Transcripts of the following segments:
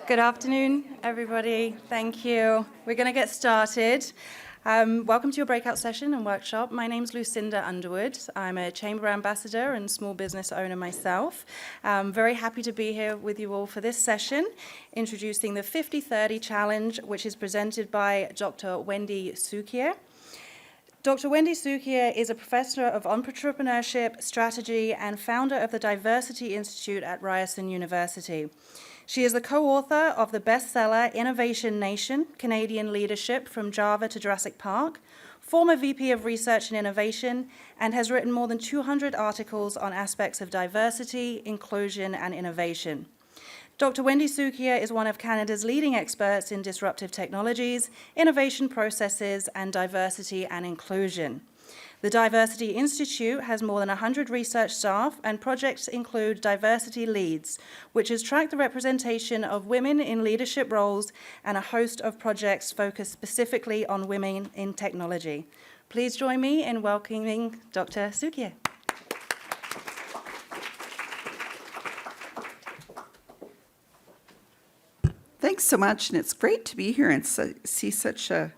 Good afternoon, everybody. Thank you. We're going to get started. Welcome to your breakout session and workshop. My name's Lucinda Underwood. I'm a Chamber Ambassador and small business owner myself. I'm very happy to be here with you all for this session, introducing the 50-30 Challenge, which is presented by Dr. Wendy Cukier. Dr. Wendy Cukier is a professor of entrepreneurship, strategy, and founder of the Diversity Institute at Ryerson University. She is the co-author of the bestseller Innovation Nation, Canadian Leadership from Java to Jurassic Park, former VP of Research and Innovation, and has written more than 200 articles on aspects of diversity, inclusion, and innovation. Dr. Wendy Cukier is one of Canada's leading experts in disruptive technologies, innovation processes, and diversity and inclusion. The Diversity Institute has more than 100 research staff, and projects include Diversity Leads, which has tracked the representation of women in leadership roles, and a host of projects focused specifically on women in technology. Please join me in welcoming Dr. Cukier. Thanks so much, and it's great to be here and see such a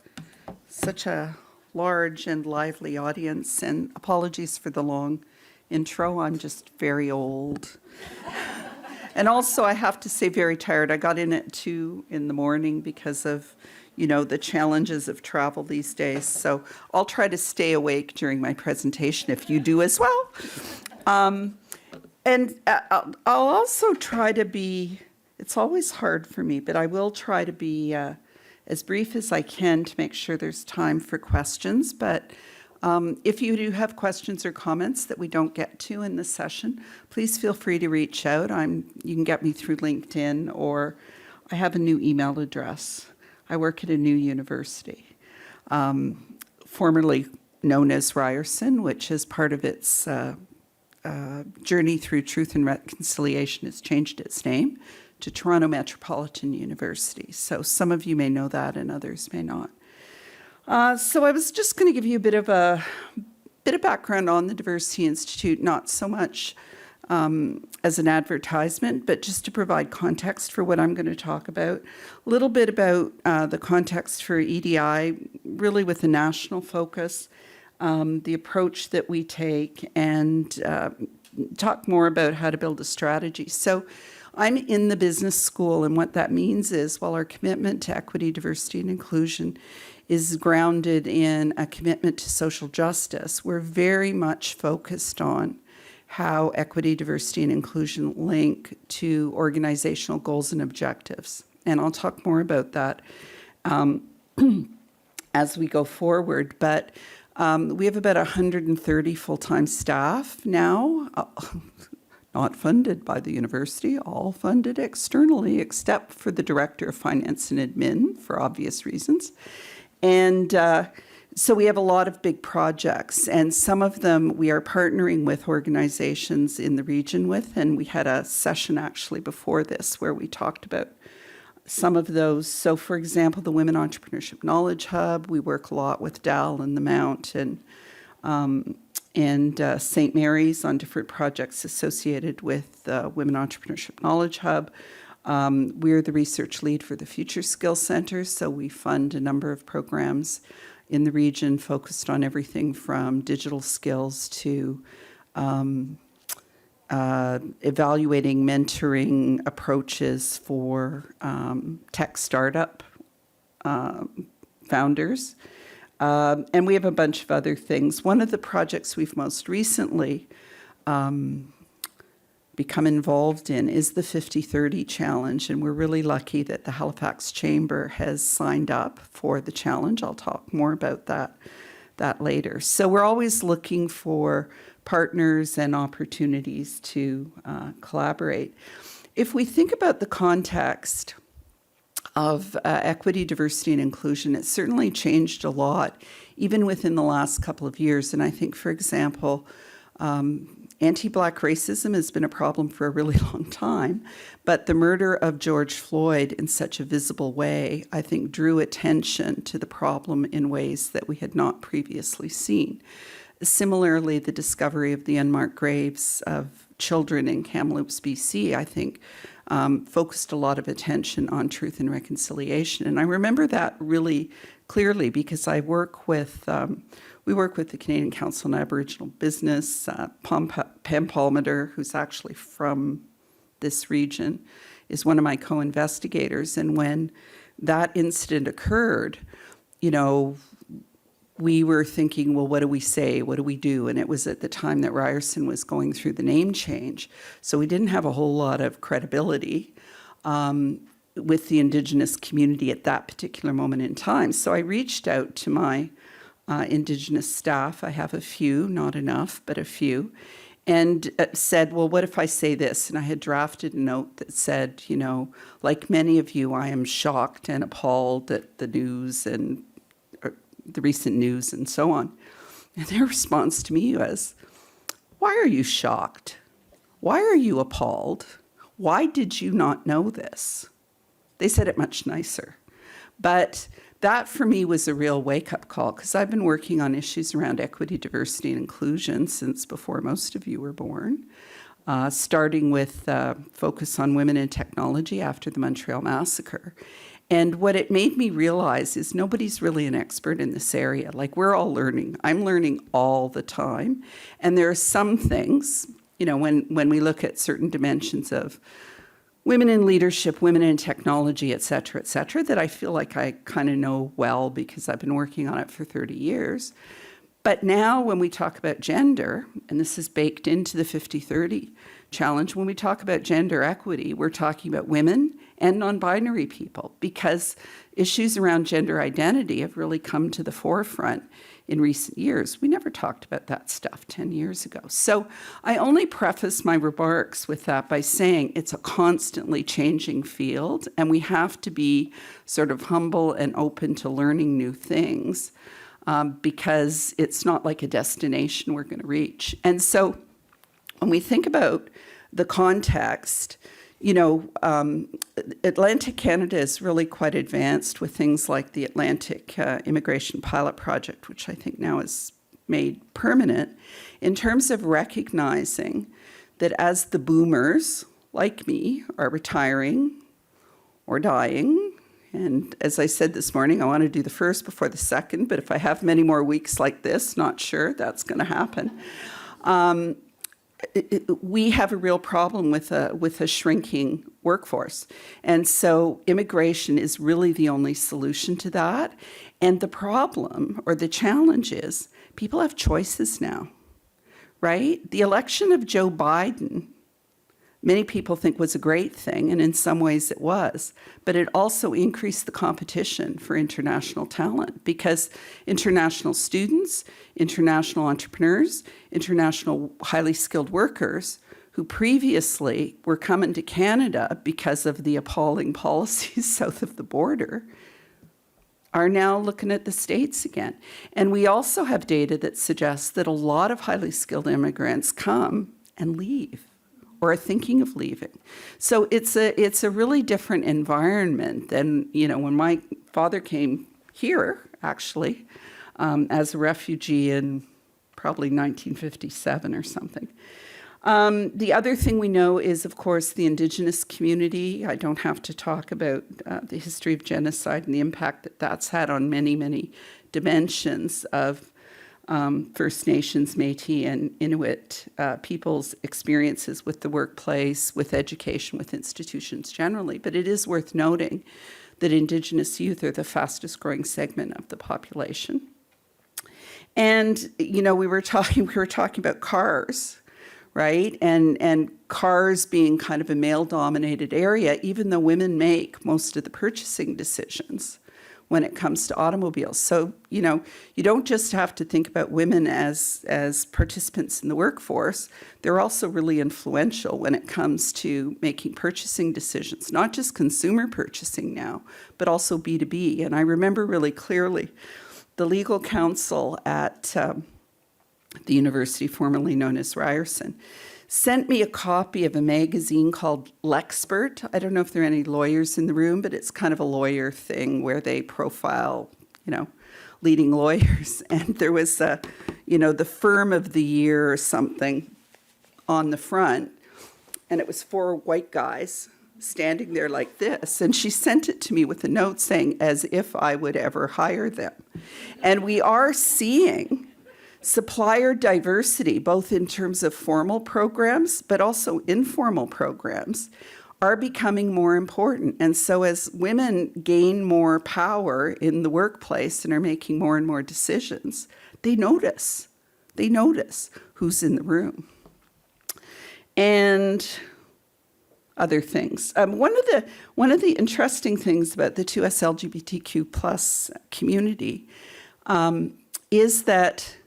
large and lively audience, and apologies for the long intro. I'm just very old. And also, I have to say, very tired. I got in at 2 in the morning because of, the challenges of travel these days. So I'll try to stay awake during my presentation if you do as well. And I'll also try to be, it's always hard for me, but I will try to be as brief as I can to make sure there's time for questions. But if you do have questions or comments that we don't get to in the session, please feel free to reach out. You can get me through LinkedIn, or I have a new email address. I work at a new university, formerly known as Ryerson, which is part of its journey through truth and reconciliation has changed its name to Toronto Metropolitan University. So some of you may know that and others may not. So I was just going to give you a bit of background on the Diversity Institute, not so much as an advertisement, but just to provide context for what I'm going to talk about. A little bit about the context for EDI, really with a national focus, the approach that we take, and talk more about how to build a strategy. So I'm in the business school, and what that means is, while our commitment to equity, diversity, and inclusion is grounded in a commitment to social justice, we're very much focused on how equity, diversity, and inclusion link to organizational goals and objectives. And I'll talk more about that as we go forward. But we have about 130 full-time staff now. Not funded by the university, all funded externally, except for the Director of Finance and Admin, for obvious reasons. And so we have a lot of big projects, and some of them we are partnering with organizations in the region with, and we had a session actually before this where we talked about some of those. So for example, the Women Entrepreneurship Knowledge Hub, we work a lot with Dal and the Mount, and St. Mary's on different projects associated with the Women Entrepreneurship Knowledge Hub. We're the research lead for the Future Skills Center, so we fund a number of programs in the region focused on everything from digital skills to evaluating mentoring approaches for tech startup founders. And we have a bunch of other things. One of the projects we've most recently become involved in is the 50-30 Challenge, and we're really lucky that the Halifax Chamber has signed up for the challenge. I'll talk more about that later. So we're always looking for partners and opportunities to collaborate. If we think about the context of equity, diversity, and inclusion, it's certainly changed a lot, even within the last couple of years. And I think, for example, anti-Black racism has been a problem for a really long time, but the murder of George Floyd in such a visible way, I think, drew attention to the problem in ways that we had not previously seen. Similarly, the discovery of the unmarked graves of children in Kamloops, BC, I think, focused a lot of attention on truth and reconciliation. And I remember that really clearly because we work with the Canadian Council on Aboriginal Business. Pam Palmater, who's actually from this region, is one of my co-investigators. And when that incident occurred, we were thinking, well, what do we say? What do we do? And it was at the time that Ryerson was going through the name change. So we didn't have a whole lot of credibility with the Indigenous community at that particular moment in time. So I reached out to my Indigenous staff. I have a few, not enough, but a few, and said, well, what if I say this? And I had drafted a note that said, like many of you, I am shocked and appalled at the news and the recent news and so on. And their response to me was, why are you shocked? Why are you appalled? Why did you not know this? They said it much nicer. But that for me was a real wake-up call because I've been working on issues around equity, diversity, and inclusion since before most of you were born, starting with focus on women in technology after the Montreal Massacre. And what it made me realize is nobody's really an expert in this area. Like, we're all learning. I'm learning all the time. And there are some things, when we look at certain dimensions of women in leadership, women in technology, et cetera, that I feel like I kind of know well because I've been working on it for 30 years. But now when we talk about gender, and this is baked into the 50-30 challenge, when we talk about gender equity, we're talking about women and non-binary people because issues around gender identity have really come to the forefront in recent years. We never talked about that stuff 10 years ago. So I only preface my remarks with that by saying it's a constantly changing field and we have to be sort of humble and open to learning new things because it's not like a destination we're going to reach. And so when we think about the context, Atlantic Canada is really quite advanced with things like the Atlantic Immigration Pilot Project, which I think now is made permanent, in terms of recognizing that as the boomers, like me, are retiring or dying, and as I said this morning, I want to do the first before the second, but if I have many more weeks like this, not sure that's going to happen. We have a real problem with a shrinking workforce. And so immigration is really the only solution to that. And the problem or the challenge is people have choices now, right? The election of Joe Biden, many people think was a great thing, and in some ways it was, but it also increased the competition for international talent because international students, international entrepreneurs, international highly skilled workers who previously were coming to Canada because of the appalling policies south of the border are now looking at the States again. And we also have data that suggests that a lot of highly skilled immigrants come and leave or are thinking of leaving. So it's a really different environment than, when my father came here, actually, as a refugee in probably 1957 or something. The other thing we know is, of course, the Indigenous community. I don't have to talk about the history of genocide and the impact that that's had on many, many dimensions of First Nations, Métis, and Inuit people's experiences with the workplace, with education, with institutions generally. But it is worth noting that Indigenous youth are the fastest growing segment of the population. And, we were talking about cars, right? And cars being kind of a male-dominated area, even though women make most of the purchasing decisions when it comes to automobiles. So, you don't just have to think about women as participants in the workforce. They're also really influential when it comes to making purchasing decisions, not just consumer purchasing now, but also B2B. And I remember really clearly the legal counsel at the university formerly known as Ryerson sent me a copy of a magazine called Lexpert. I don't know if there are any lawyers in the room, but it's kind of a lawyer thing where they profile, leading lawyers. And there was, the firm of the year or something on the front, and it was 4 white guys standing there like this. And she sent it to me with a note saying, as if I would ever hire them. And we are seeing supplier diversity, both in terms of formal programs, but also informal programs, are becoming more important. And so as women gain more power in the workplace and are making more and more decisions, they notice who's in the room. And other things. One of the interesting things about the 2S LGBTQ plus community is that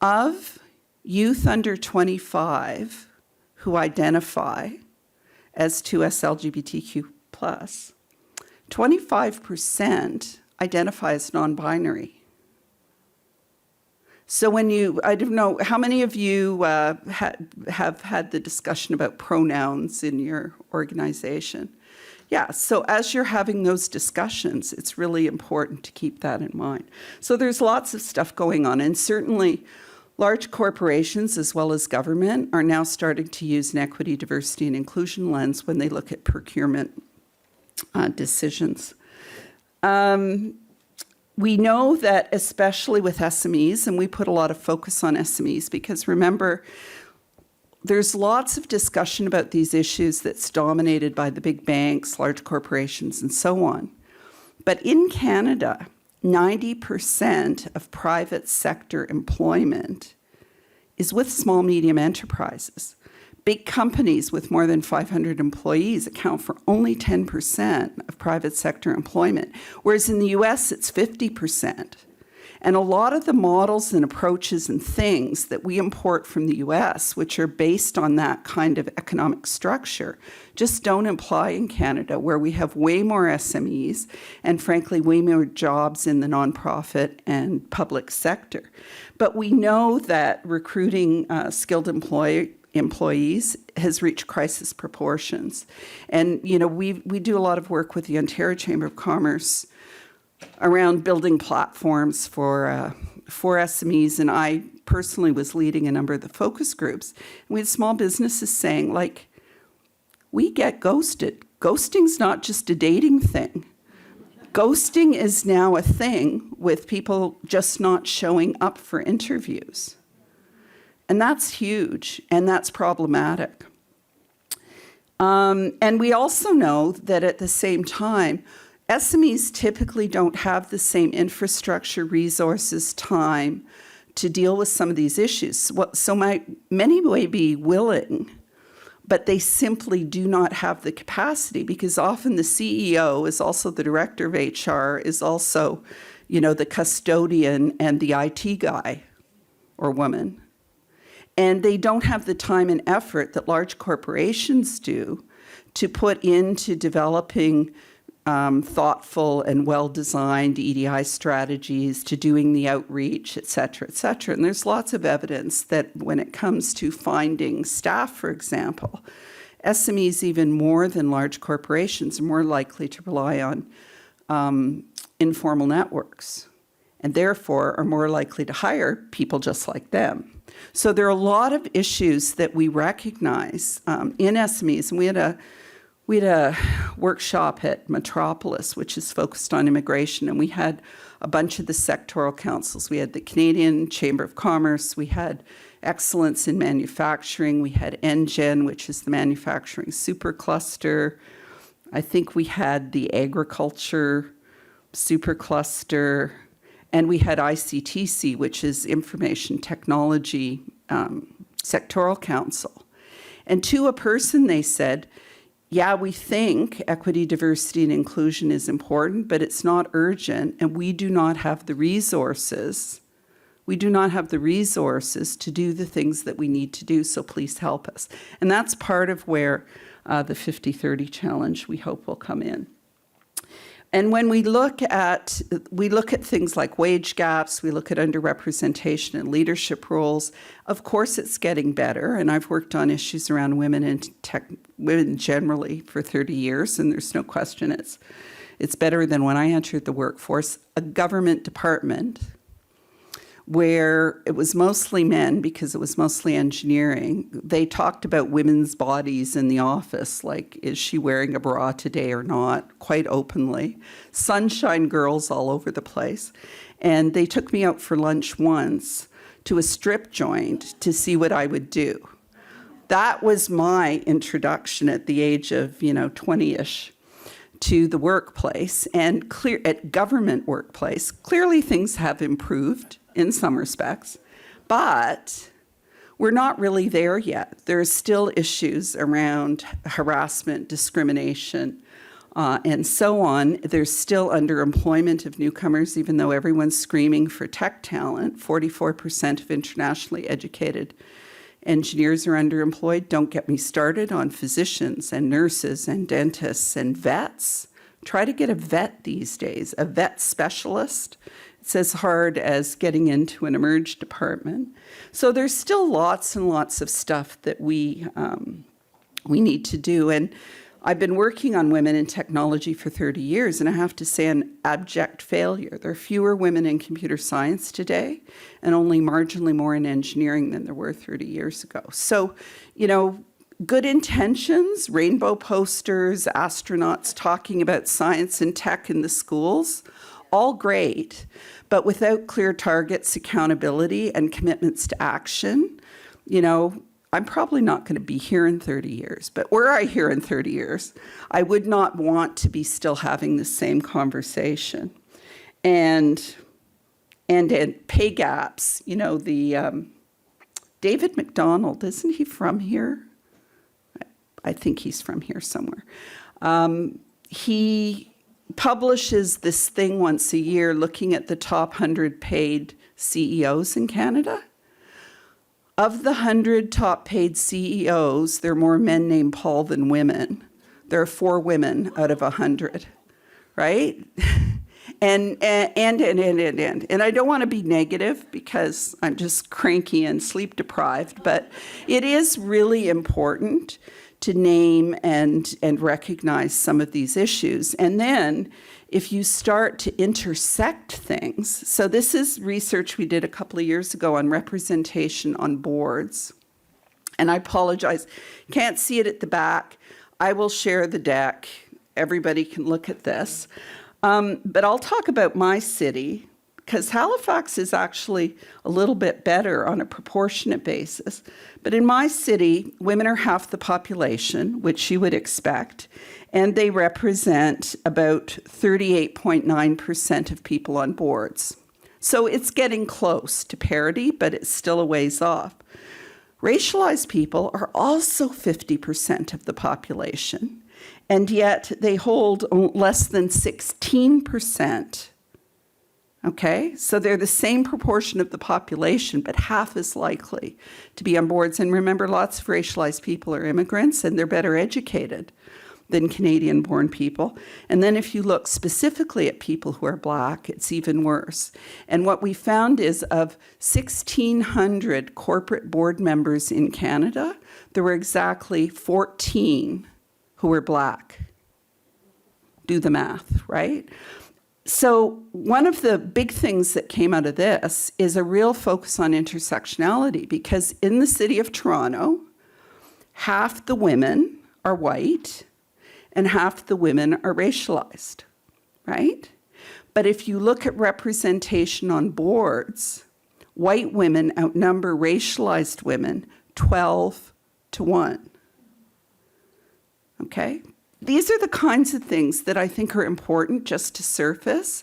of youth under 25 who identify as 2S LGBTQ plus, 25% identify as non-binary. So when I don't know, how many of you have had the discussion about pronouns in your organization? Yeah, so as you're having those discussions, it's really important to keep that in mind. So there's lots of stuff going on, and certainly large corporations as well as government are now starting to use an equity, diversity, and inclusion lens when they look at procurement decisions. We know that especially with SMEs, and we put a lot of focus on SMEs because remember, there's lots of discussion about these issues that's dominated by the big banks, large corporations, and so on. But in Canada, 90% of private sector employment is with small, medium enterprises. Big companies with more than 500 employees account for only 10% of private sector employment, whereas in the US, it's 50%. And a lot of the models and approaches and things that we import from the US, which are based on that kind of economic structure, just don't apply in Canada, where we have way more SMEs and frankly, way more jobs in the nonprofit and public sector. But we know that recruiting skilled employees has reached crisis proportions. And, you know, we do a lot of work with the Ontario Chamber of Commerce around building platforms for SMEs, and I personally was leading a number of the focus groups. And we had small businesses saying, like, we get ghosted. Ghosting's not just a dating thing. Ghosting is now a thing with people just not showing up for interviews. And that's huge, and that's problematic. And we also know that at the same time, SMEs typically don't have the same infrastructure, resources, time to deal with some of these issues. So many may be willing, but they simply do not have the capacity because often the CEO is also the director of HR, is also, you know, the custodian and the IT guy or woman. And they don't have the time and effort that large corporations do to put into developing thoughtful and well-designed EDI strategies, to doing the outreach, et cetera, et cetera. And there's lots of evidence that when it comes to finding staff, for example, SMEs, even more than large corporations, are more likely to rely on informal networks and therefore are more likely to hire people just like them. So there are a lot of issues that we recognize in SMEs, and we had a workshop at Metropolis, which is focused on immigration, and we had a bunch of the sectoral councils. We had the Canadian Chamber of Commerce, we had Excellence in Manufacturing, we had NGen, which is the manufacturing supercluster. I think we had the agriculture supercluster, and we had ICTC, which is Information Technology Sectoral Council. And to a person, they said, yeah, we think equity, diversity, and inclusion is important, but it's not urgent, and we do not have the resources. We do not have the resources to do the things that we need to do, so please help us. And that's part of where the 50-30 challenge, we hope, will come in. And when we look at things like wage gaps, we look at underrepresentation in leadership roles. Of course, it's getting better, and I've worked on issues around women and women generally for 30 years, and there's no question it's better than when I entered the workforce. A government department where it was mostly men because it was mostly engineering. They talked about women's bodies in the office, like, is she wearing a bra today or not, quite openly. Sunshine girls all over the place. And they took me out for lunch once to a strip joint to see what I would do. That was my introduction at the age of, 20-ish. To the workplace and at government workplace. Clearly things have improved in some respects, but we're not really there yet. There are still issues around harassment, discrimination, and so on. There's still underemployment of newcomers, even though everyone's screaming for tech talent. 44% of internationally educated engineers are underemployed. Don't get me started on physicians and nurses and dentists and vets. Try to get a vet these days, a vet specialist. It's as hard as getting into an emerge department. So there's still lots and lots of stuff that we need to do. And I've been working on women in technology for 30 years, and I have to say an abject failure. There are fewer women in computer science today, and only marginally more in engineering than there were 30 years ago. So, good intentions, rainbow posters, astronauts talking about science and tech in the schools, all great, but without clear targets, accountability, and commitments to action, I'm probably not going to be here in 30 years, but were I here in 30 years, I would not want to be still having the same conversation. And pay gaps, the David McDonald, isn't he from here? I think he's from here somewhere. He publishes this thing once a year looking at the top 100 paid CEOs in Canada. Of the 100 top paid CEOs, there are more men named Paul than women. There are 4 women out of 100, right? And I don't want to be negative because I'm just cranky and sleep deprived, but it is really important to name and recognize some of these issues. And then if you start to intersect things, so this is research we did a couple of years ago on representation on boards. And I apologize, can't see it at the back. I will share the deck. Everybody can look at this. But I'll talk about my city, because Halifax is actually a little bit better on a proportionate basis. But in my city, women are half the population, which you would expect, and they represent about 38.9% of people on boards. So it's getting close to parity, but it's still a ways off. Racialized people are also 50% of the population, and yet they hold less than 16%. Okay, so they're the same proportion of the population, but half as likely to be on boards. And remember, lots of racialized people are immigrants, and they're better educated than Canadian-born people. And then if you look specifically at people who are Black, it's even worse. And what we found is of 1,600 corporate board members in Canada, there were exactly 14 who were Black. Do the math, right? So one of the big things that came out of this is a real focus on intersectionality, because in the city of Toronto, half the women are white and half the women are racialized, right? But if you look at representation on boards, white women outnumber racialized women 12-1, okay? These are the kinds of things that I think are important just to surface,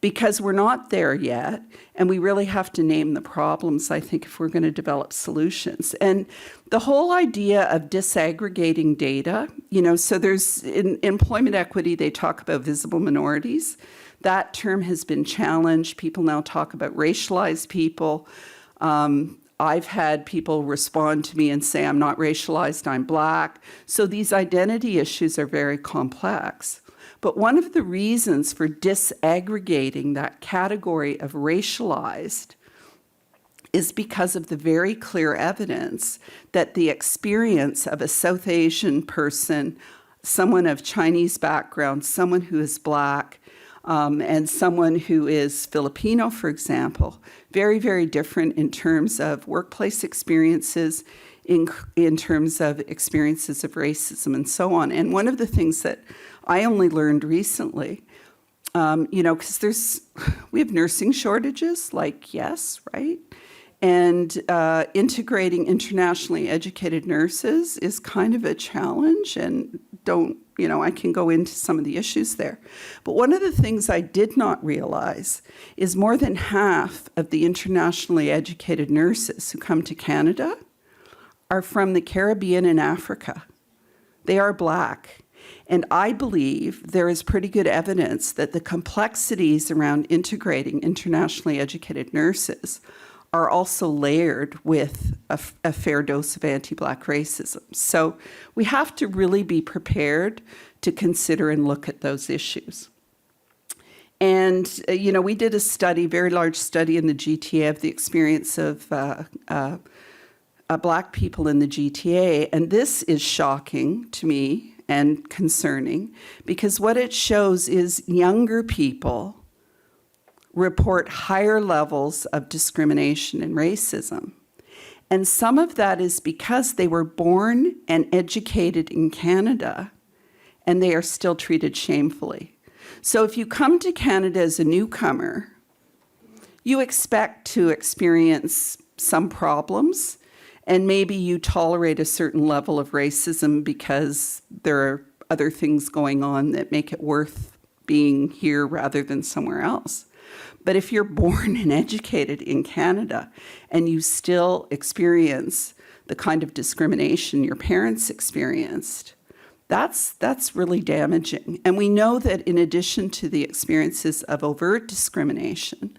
because we're not there yet, and we really have to name the problems, I think, if we're going to develop solutions. And the whole idea of disaggregating data, so there's in employment equity, they talk about visible minorities. That term has been challenged. People now talk about racialized people. I've had people respond to me and say, I'm not racialized, I'm Black. So these identity issues are very complex. But one of the reasons for disaggregating that category of racialized is because of the very clear evidence that the experience of a South Asian person, someone of Chinese background, someone who is Black, and someone who is Filipino, for example, very, very different in terms of workplace experiences, in terms of experiences of racism and so on. And one of the things that I only learned recently, because we have nursing shortages, yes, right? And integrating internationally educated nurses is kind of a challenge, and I can go into some of the issues there. But one of the things I did not realize is more than half of the internationally educated nurses who come to Canada are from the Caribbean and Africa. They are Black. And I believe there is pretty good evidence that the complexities around integrating internationally educated nurses are also layered with a fair dose of anti-Black racism. So we have to really be prepared to consider and look at those issues. And, we did a study, very large study in the GTA of the experience of Black people in the GTA. And this is shocking to me and concerning, because what it shows is younger people report higher levels of discrimination and racism. And some of that is because they were born and educated in Canada, and they are still treated shamefully. So if you come to Canada as a newcomer, you expect to experience some problems, and maybe you tolerate a certain level of racism because there are other things going on that make it worth being here rather than somewhere else. But if you're born and educated in Canada and you still experience the kind of discrimination your parents experienced, that's really damaging. And we know that in addition to the experiences of overt discrimination,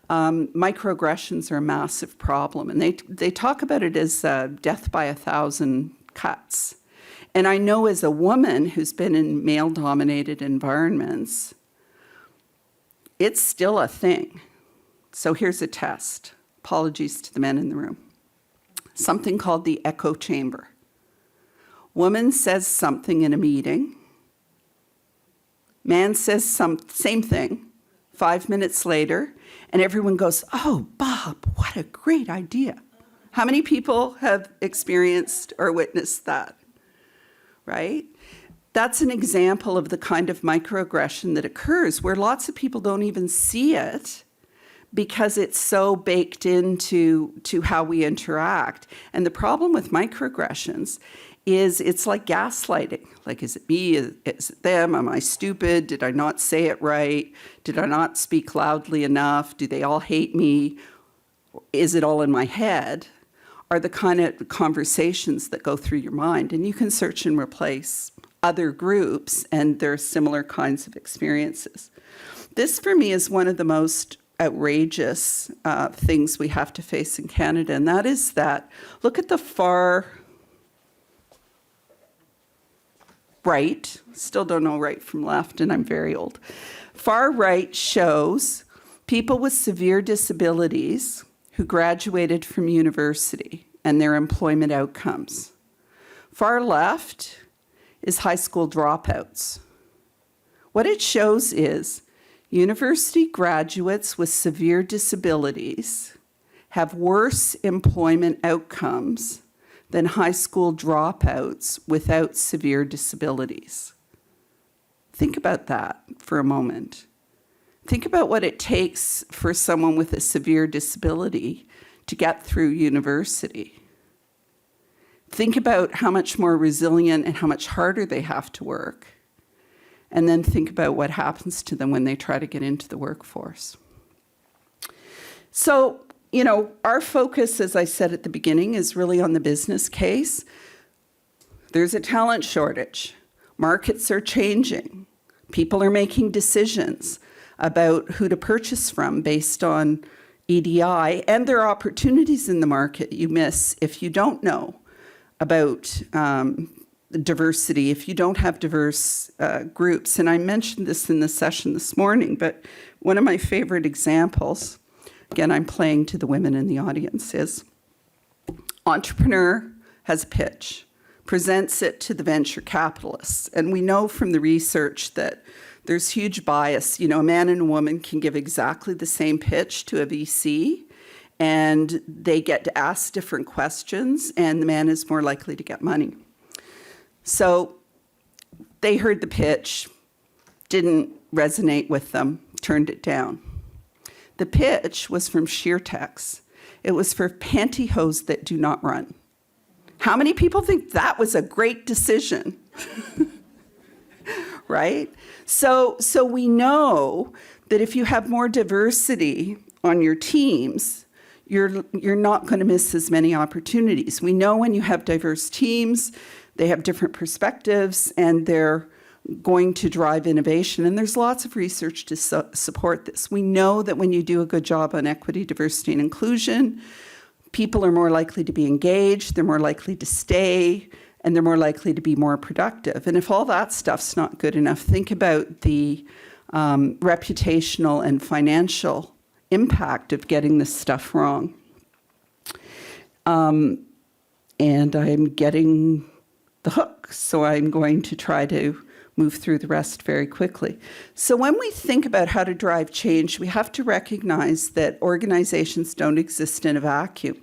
microaggressions are a massive problem. And they talk about it as death by 1,000 cuts. And I know as a woman who's been in male-dominated environments, it's still a thing. So here's a test. Apologies to the men in the room. Something called the echo chamber. Woman says something in a meeting. Man says same thing 5 minutes later, and everyone goes, "Oh, Bob, what a great idea." How many people have experienced or witnessed that? Right? That's an example of the kind of microaggression that occurs where lots of people don't even see it because it's so baked into how we interact. And the problem with microaggressions is it's like gaslighting. Like, is it me? Is it them? Am I stupid? Did I not say it right? Did I not speak loudly enough? Do they all hate me? Is it all in my head? Are the kind of conversations that go through your mind. And you can search and replace other groups, and there are similar kinds of experiences. This, for me, is one of the most outrageous things we have to face in Canada, and that is that, look at the far right, still don't know right from left, and I'm very old. Far right shows people with severe disabilities who graduated from university and their employment outcomes. Far left is high school dropouts. What it shows is university graduates with severe disabilities have worse employment outcomes than high school dropouts without severe disabilities. Think about that for a moment. Think about what it takes for someone with a severe disability to get through university. Think about how much more resilient and how much harder they have to work. And then think about what happens to them when they try to get into the workforce. So, our focus, as I said at the beginning, is really on the business case. There's a talent shortage. Markets are changing. People are making decisions about who to purchase from based on EDI, and there are opportunities in the market you miss if you don't know about diversity, if you don't have diverse groups. And I mentioned this in the session this morning, but one of my favorite examples, again, I'm playing to the women in the audience, is entrepreneur has a pitch, presents it to the venture capitalists. And we know from the research that there's huge bias. You know, a man and a woman can give exactly the same pitch to a VC, and they get to ask different questions, and the man is more likely to get money. So they heard the pitch, didn't resonate with them, turned it down. The pitch was from SheerTex. It was for pantyhose that do not run. How many people think that was a great decision? Right? So we know that if you have more diversity on your teams, you're not going to miss as many opportunities. We know when you have diverse teams, they have different perspectives, and they're going to drive innovation. And there's lots of research to support this. We know that when you do a good job on equity, diversity, and inclusion, people are more likely to be engaged, they're more likely to stay, and they're more likely to be more productive. And if all that stuff's not good enough, think about the reputational and financial impact of getting this stuff wrong. And I'm getting the hook, so I'm going to try to move through the rest very quickly. So when we think about how to drive change, we have to recognize that organizations don't exist in a vacuum.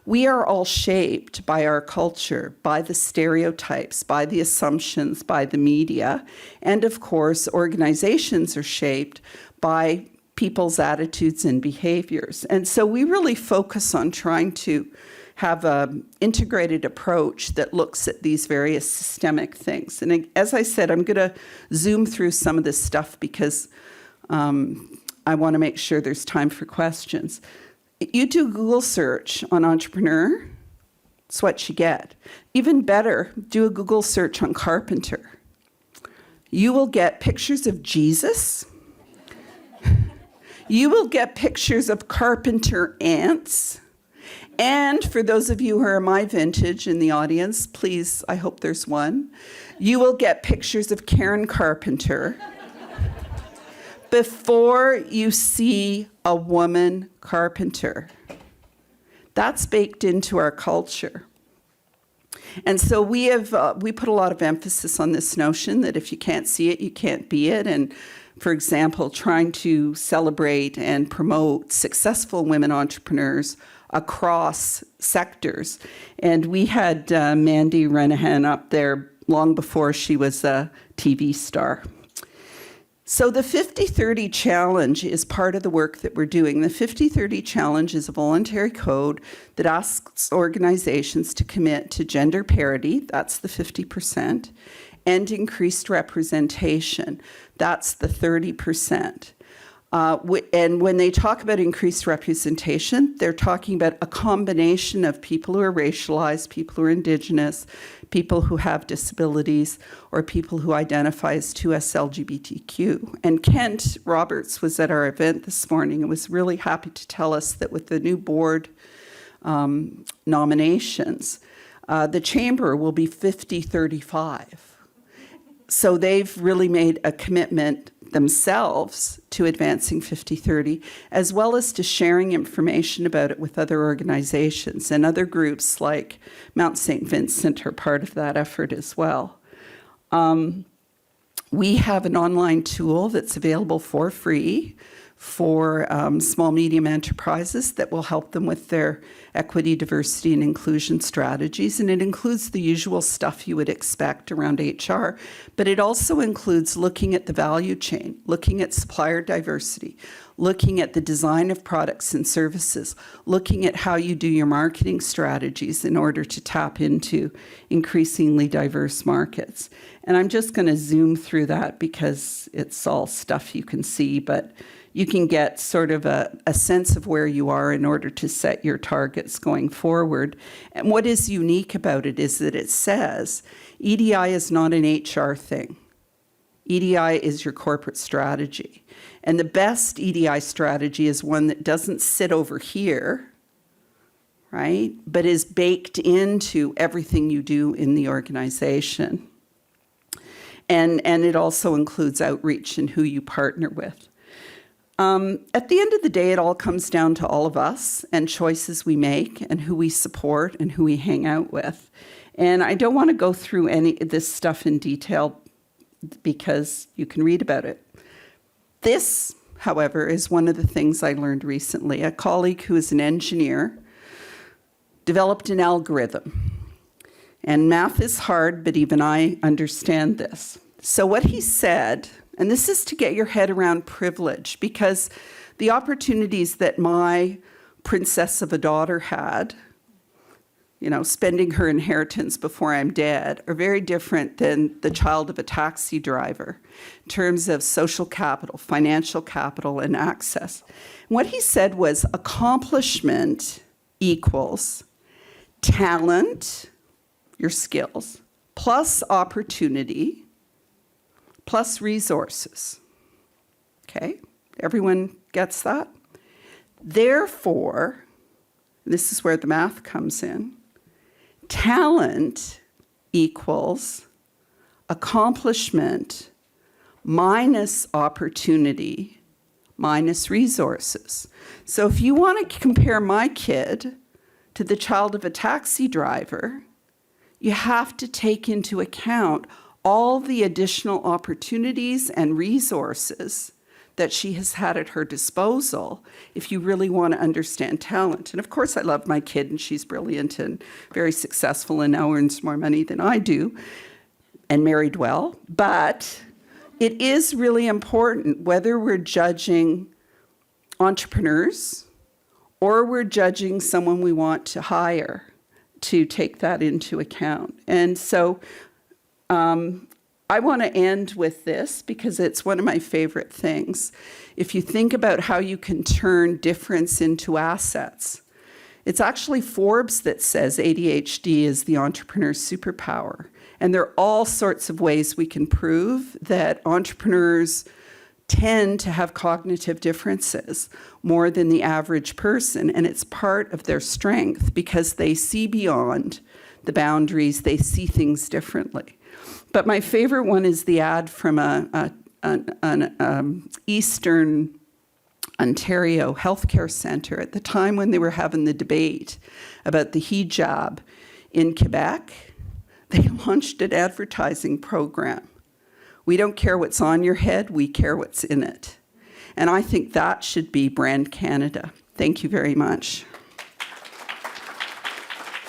We are all shaped by our culture, by the stereotypes, by the assumptions, by the media, and of course, organizations are shaped by people's attitudes and behaviors. And so we really focus on trying to have an integrated approach that looks at these various systemic things. And as I said, I'm going to zoom through some of this stuff because I want to make sure there's time for questions. You do a Google search on entrepreneur, it's what you get. Even better, do a Google search on carpenter. You will get pictures of Jesus. You will get pictures of carpenter ants. And for those of you who are my vintage in the audience, please, I hope there's one, you will get pictures of Karen Carpenter before you see a woman carpenter. That's baked into our culture. And so we put a lot of emphasis on this notion that if you can't see it, you can't be it. And for example, trying to celebrate and promote successful women entrepreneurs across sectors. And we had Mandy Renahan up there long before she was a TV star. So the 50-30 challenge is part of the work that we're doing. The 50-30 challenge is a voluntary code that asks organizations to commit to gender parity, that's the 50%, and increased representation, that's the 30%. And when they talk about increased representation, they're talking about a combination of people who are racialized, people who are Indigenous, people who have disabilities, or people who identify as 2S LGBTQ. And Kent Roberts was at our event this morning and was really happy to tell us that with the new board nominations, the chamber will be 50-35. So they've really made a commitment themselves to advancing 50-30, as well as to sharing information about it with other organizations, and other groups like Mount St. Vincent are part of that effort as well. We have an online tool that's available for free for small, medium enterprises that will help them with their equity, diversity, and inclusion strategies. And it includes the usual stuff you would expect around HR, but it also includes looking at the value chain, looking at supplier diversity, looking at the design of products and services, looking at how you do your marketing strategies in order to tap into increasingly diverse markets. And I'm just going to zoom through that because it's all stuff you can see, but you can get sort of a sense of where you are in order to set your targets going forward. And what is unique about it is that it says EDI is not an HR thing. EDI is your corporate strategy. And the best EDI strategy is one that doesn't sit over here, right, but is baked into everything you do in the organization. And it also includes outreach and who you partner with. At the end of the day, it all comes down to all of us and choices we make and who we support and who we hang out with. And I don't want to go through any of this stuff in detail because you can read about it. This, however, is one of the things I learned recently. A colleague who is an engineer developed an algorithm. And math is hard, but even I understand this. So what he said, and this is to get your head around privilege, because the opportunities that my princess of a daughter had, spending her inheritance before I'm dead, are very different than the child of a taxi driver in terms of social capital, financial capital, and access. And what he said was accomplishment equals talent, your skills, plus opportunity, plus resources. Okay? Everyone gets that? Therefore, this is where the math comes in, talent equals accomplishment minus opportunity minus resources. So if you want to compare my kid to the child of a taxi driver, you have to take into account all the additional opportunities and resources that she has had at her disposal if you really want to understand talent. And of course, I love my kid, and she's brilliant and very successful and now earns more money than I do and married well. But it is really important whether we're judging entrepreneurs or we're judging someone we want to hire to take that into account. And so I want to end with this because it's one of my favorite things. If you think about how you can turn difference into assets, it's actually Forbes that says ADHD is the entrepreneur's superpower. And there are all sorts of ways we can prove that entrepreneurs tend to have cognitive differences more than the average person. And it's part of their strength because they see beyond the boundaries, they see things differently. But my favorite one is the ad from an Eastern Ontario healthcare center at the time when they were having the debate about the hijab in Quebec. They launched an advertising program. We don't care what's on your head, we care what's in it. And I think that should be Brand Canada. Thank you very much.